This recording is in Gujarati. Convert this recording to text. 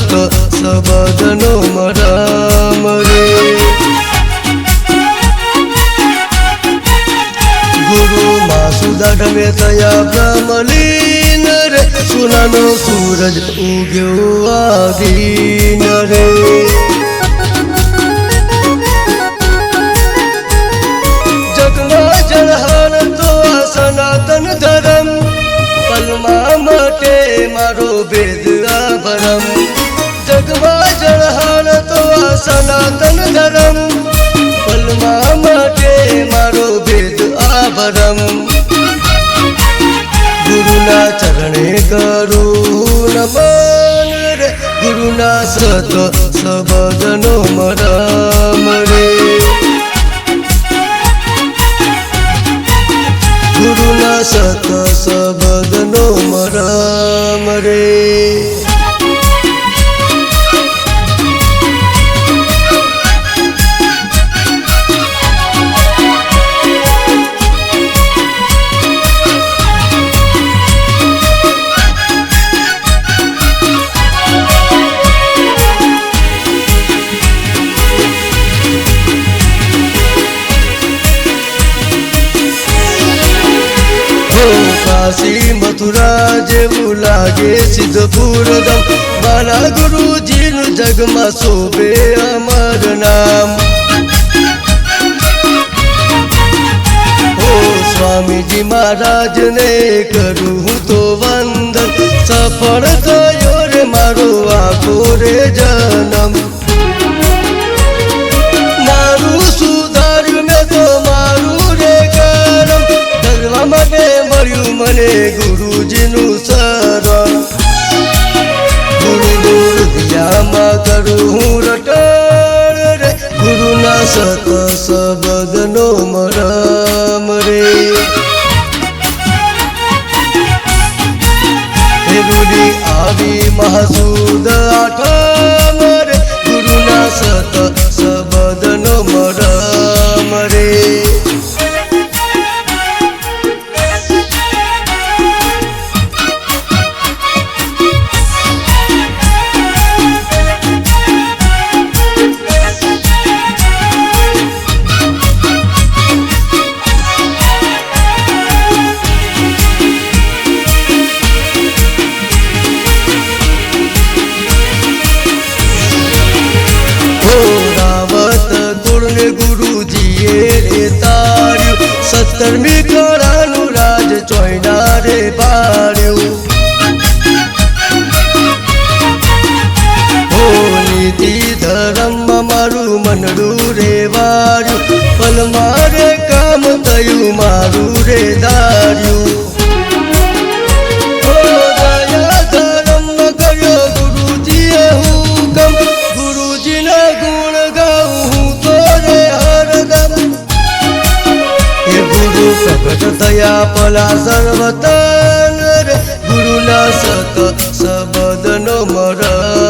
સત શબ્દનો મરમ રે ગુરુ માસુદા ઢમે થયા બ્રહ્મલીન રે સોનાનો સૂરજ ઉગ્યો આદિન રે જગમાં જળહર તો આ સનાતન ધર્મ પલમાં માટે મારો ભેદ આભરમ જગમાં જળહર તો આ સનાતન ધર્મ પલમાં માટે મારો ભેદ આભરમ ગુરુના ચરણે કરું નમન રે ગુરુના સત શબ્દનો મરમ રે ગુરુના સત શબ્દનો મરમ રે કાશી મથુરા જેવું લાગે સિદ્ધપુર ધામ મારા ગુરુજીનું જગમાં શોભે અમર નામ ઓ સ્વામીજી મહારાજને કરું હું તો વંદન સફળ થયો રે મારો આખો રે જન્મ મારું સુધાર્યું મેં તો મારું રે કરમ ધરવા માટે મળ્યું મને ગુરુજીનું શરણ ગુરુ દુર્દિયામાં કરું હું રટણ રે ગુરુના સત શબ્દનો મરમ રે હે ગુરી આવી મહાસુદ આઠમ રે ગુરુના સત શબ્દનો મરમ રે સત્તરમી કળાનું રાજ ચોયના રે પાડ્યું હો નીતિ ધર્મમાં મારું મનડું રે વાર્યું પલ મારે કામ થયું મારું રે ધાર્યું હો દયા ધર્મમાં કર્યો ગુરુજીએ હુકમ ગુરુજીના ગુણ ગાઉં હું તો રે હરદમ ગુરુ પ્રગટ થયા પલા સર્વતન રે ગુરુના સત શબ્દનો મરમ